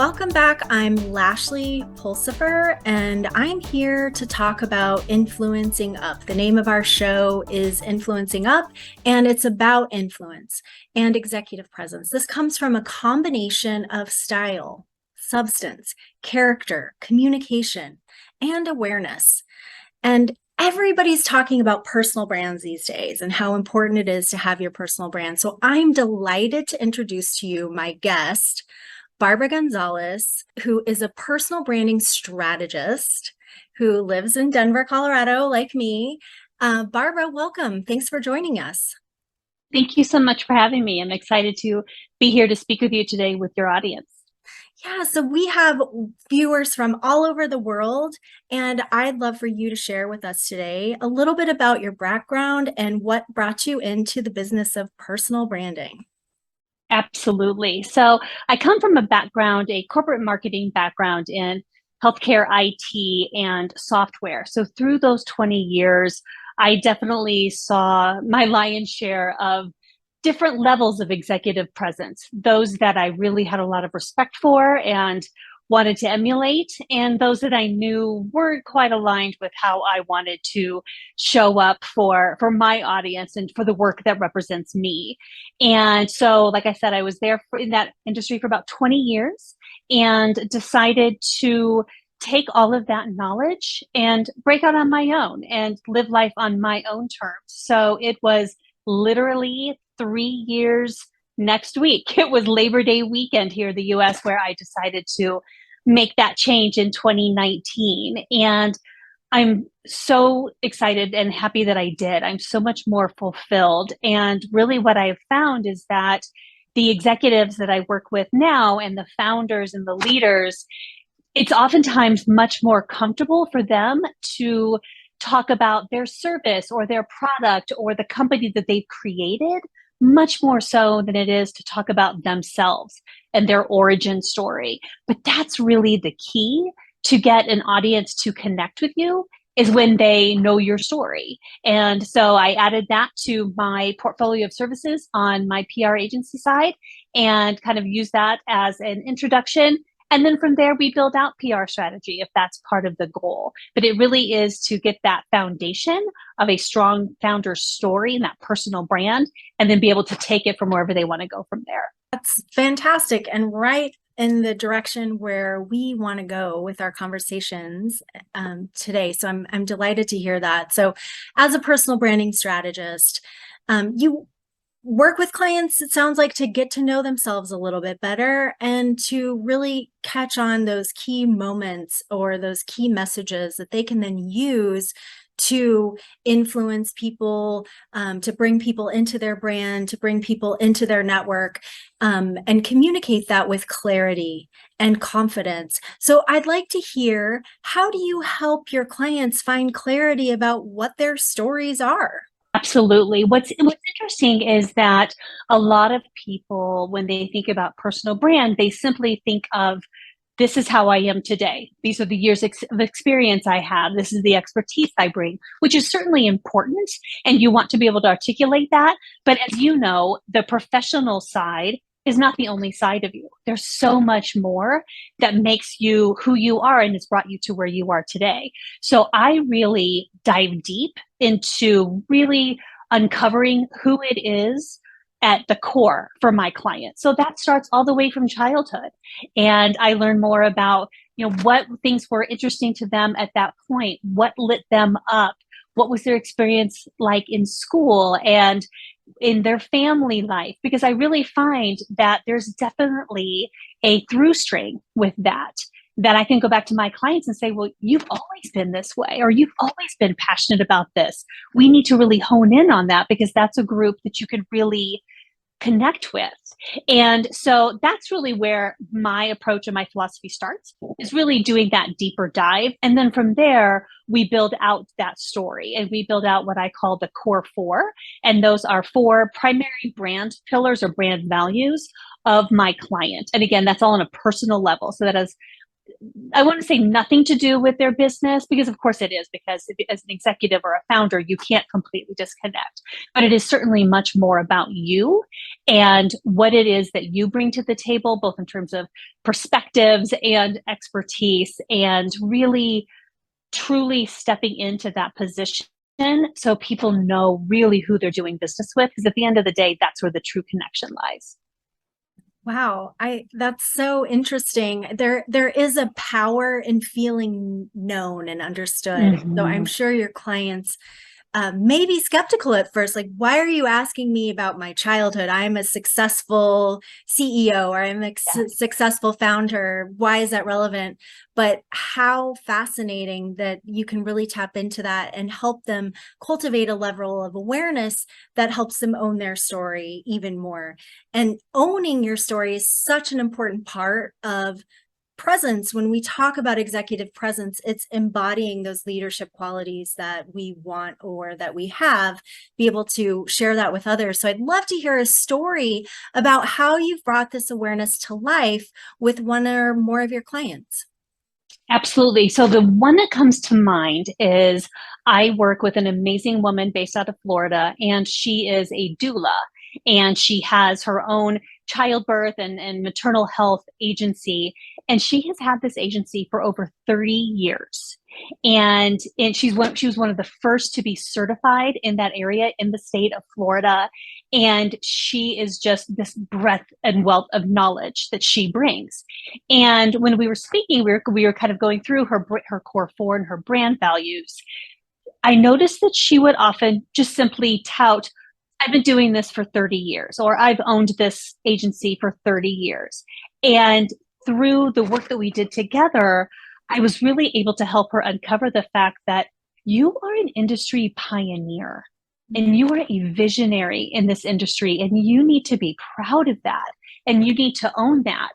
Welcome back. I'm Lashley Pulsipher, and I'm here to talk about Influencing Up. The name of our show is Influencing Up, and it's about influence and executive presence. This comes from a combination of style, substance, character, communication, and awareness. And everybody's talking about personal brands these days and how important it is to have your personal brand. So I'm delighted to introduce to you my guest, Barbara Gonzales, who is a personal branding strategist who lives in Denver, Colorado, like me. Barbara, welcome. Thanks for joining us. Thank you so much for having me. I'm excited to be here to speak with you today with your audience. Yeah, so we have viewers from all over the world, and I'd love for you to share with us today a little bit about your background and what brought you into the business of personal branding. Absolutely. So I come from a corporate marketing background in healthcare, IT, and software. So through those 20 years, I definitely saw my lion's share of different levels of executive presence, those that I really had a lot of respect for and wanted to emulate, and those that I knew weren't quite aligned with how I wanted to show up for my audience and for the work that represents me. And so, like I said, I was there in that industry for about 20 years and decided to take all of that knowledge and break out on my own and live life on my own terms. So it was literally 3 years next week. It was Labor Day weekend here in the US where I decided to make that change in 2019. And I'm so excited and happy that I did. I'm so much more fulfilled. And really, what I've found is that the executives that I work with now and the founders and the leaders, it's oftentimes much more comfortable for them to talk about their service or their product or the company that they've created, much more so than it is to talk about themselves and their origin story. But that's really the key to get an audience to connect with you, is when they know your story. And so I added that to my portfolio of services on my PR agency side and kind of used that as an introduction. And then from there, we build out PR strategy if that's part of the goal. But it really is to get that foundation of a strong founder story and that personal brand, and then be able to take it from wherever they want to go from there. That's fantastic and right in the direction where we want to go with our conversations today. So I'm delighted to hear that. So as a personal branding strategist, you work with clients, it sounds like, to get to know themselves a little bit better and to really catch on those key moments or those key messages that they can then use to influence people, to bring people into their brand, to bring people into their network, and communicate that with clarity and confidence. So I'd like to hear, how do you help your clients find clarity about what their stories are? Absolutely. What's interesting is that a lot of people, when they think about personal brand, they simply think of, this is how I am today. These are the years of experience I have. This is the expertise I bring, which is certainly important. And you want to be able to articulate that. But as you know, the professional side is not the only side of you. There's so much more that makes you who you are and has brought you to where you are today. So I really dive deep into really uncovering who it is at the core for my clients. So that starts all the way from childhood. And I learn more about, what things were interesting to them at that point, what lit them up, what was their experience like in school and in their family life, because I really find that there's definitely a through string with that I can go back to my clients and say, well, you've always been this way, or you've always been passionate about this. We need to really hone in on that, because that's a group that you can really connect with. And so that's really where my approach and my philosophy starts, is really doing that deeper dive. And then from there, we build out that story and we build out what I call the core four. And those are four primary brand pillars or brand values of my client. And again, that's all on a personal level. So that is I want to say nothing to do with their business, because of course it is, because as an executive or a founder, you can't completely disconnect. But it is certainly much more about you and what it is that you bring to the table, both in terms of perspectives and expertise, and really truly stepping into that position so people know really who they're doing business with. Because at the end of the day, that's where the true connection lies. Wow, I that's so interesting. There is a power in feeling known and understood. So I'm Mm-hmm. sure your clients may be skeptical at first, like, why are you asking me about my childhood? I'm a successful CEO or I'm a successful founder. Why is that relevant? But how fascinating that you can really tap into that and help them cultivate a level of awareness that helps them own their story even more. And owning your story is such an important part of presence. When we talk about executive presence, it's embodying those leadership qualities that we want or that we have, be able to share that with others. So I'd love to hear a story about how you've brought this awareness to life with one or more of your clients. Absolutely. So the one that comes to mind is I work with an amazing woman based out of Florida, and she is a doula, and she has her own childbirth and maternal health agency. And she has had this agency for over 30 years. And she was one of the first to be certified in that area in the state of Florida. And she is just this breadth and wealth of knowledge that she brings. And when we were speaking, we were kind of going through her core four and her brand values. I noticed that she would often just simply tout, I've been doing this for 30 years, or I've owned this agency for 30 years. And through the work that we did together, I was really able to help her uncover the fact that you are an industry pioneer and you are a visionary in this industry, and you need to be proud of that and you need to own that.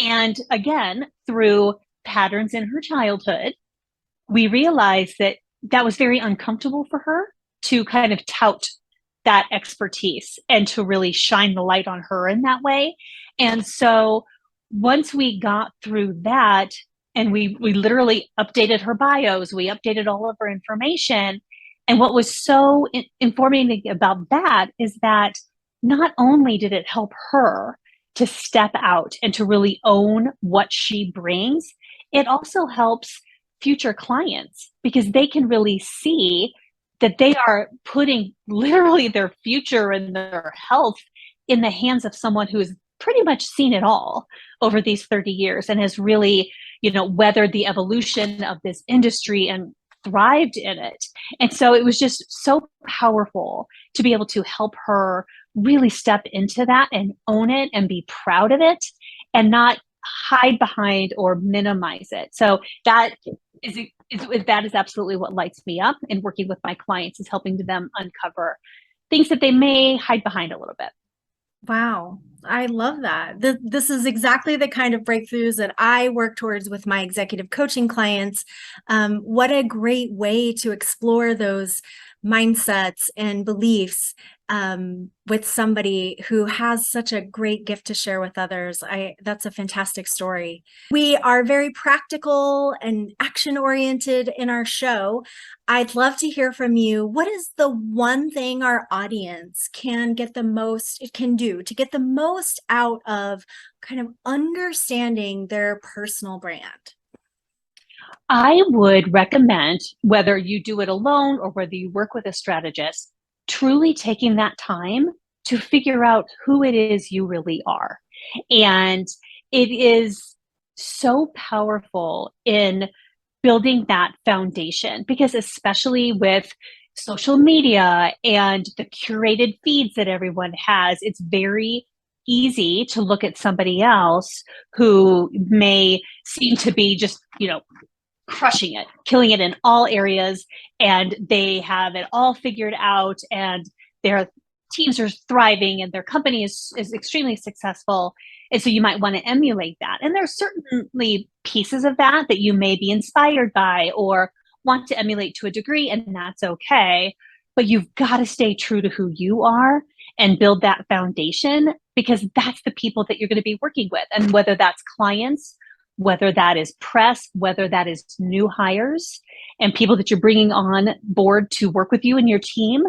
And again, through patterns in her childhood, we realized that that was very uncomfortable for her to kind of tout that expertise and to really shine the light on her in that way. And so once we got through that, and we literally updated her bios, we updated all of her information. And what was so informative about that is that not only did it help her to step out and to really own what she brings, it also helps future clients because they can really see that they are putting literally their future and their health in the hands of someone who has pretty much seen it all over these 30 years and has really, weathered the evolution of this industry and thrived in it. And so it was just so powerful to be able to help her really step into that and own it and be proud of it and not hide behind or minimize it. So that is absolutely what lights me up in working with my clients, is helping them uncover things that they may hide behind a little bit. Wow, I love that. This is exactly the kind of breakthroughs that I work towards with my executive coaching clients. What a great way to explore those mindsets and beliefs with somebody who has such a great gift to share with others. That's a fantastic story. We are very practical and action-oriented in our show. I'd love to hear from you. What is the one thing our audience can do to get the most out of kind of understanding their personal brand? I would recommend, whether you do it alone or whether you work with a strategist, truly taking that time to figure out who it is you really are. And it is so powerful in building that foundation, because especially with social media and the curated feeds that everyone has, it's very easy to look at somebody else who may seem to be just, crushing it, killing it in all areas, and they have it all figured out, and their teams are thriving, and their company is extremely successful. And so you might want to emulate that. And there's certainly pieces of that that you may be inspired by or want to emulate to a degree, and that's okay. But you've got to stay true to who you are and build that foundation, because that's the people that you're going to be working with. And whether that's clients whether that is press, whether that is new hires and people that you're bringing on board to work with you and your team,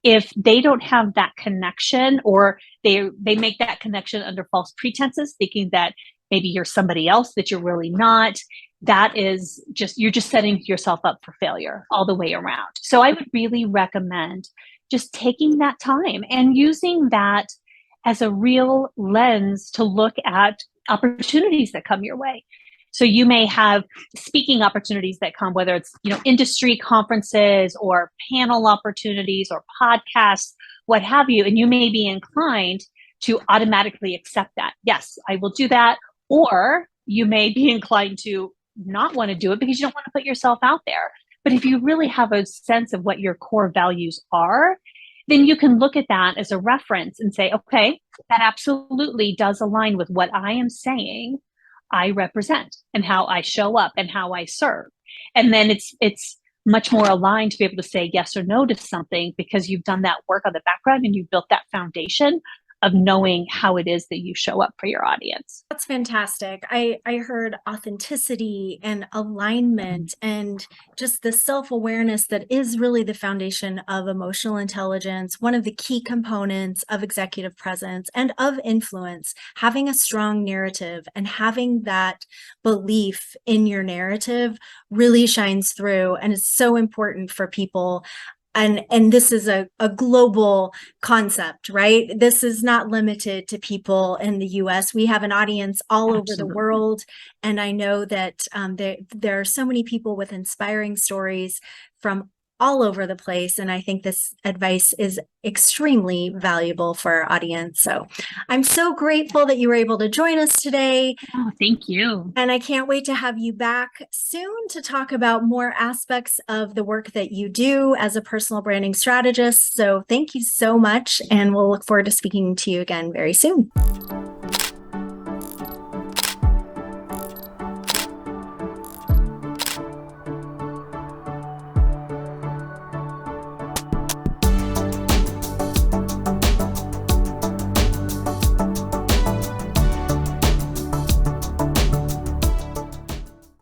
if they don't have that connection, or they make that connection under false pretenses, thinking that maybe you're somebody else that you're really not, that is just, you're just setting yourself up for failure all the way around. So I would really recommend just taking that time and using that as a real lens to look at opportunities that come your way. So you may have speaking opportunities that come, whether it's, industry conferences or panel opportunities or podcasts, what have you, and you may be inclined to automatically accept that. Yes, I will do that. Or you may be inclined to not want to do it because you don't want to put yourself out there. But if you really have a sense of what your core values are, then you can look at that as a reference and say, okay, that absolutely does align with what I am saying I represent and how I show up and how I serve. And then it's much more aligned to be able to say yes or no to something because you've done that work on the background and you've built that foundation of knowing how it is that you show up for your audience. That's fantastic. I heard authenticity and alignment and just the self-awareness that is really the foundation of emotional intelligence, one of the key components of executive presence and of influence. Having a strong narrative and having that belief in your narrative really shines through, and is so important for people. And this is a global concept, right? This is not limited to people in the US. We have an audience all over the world. And I know that there are so many people with inspiring stories from all over the place. And I think this advice is extremely valuable for our audience. So I'm so grateful that you were able to join us today. Oh, thank you. And I can't wait to have you back soon to talk about more aspects of the work that you do as a personal branding strategist. So thank you so much. And we'll look forward to speaking to you again very soon.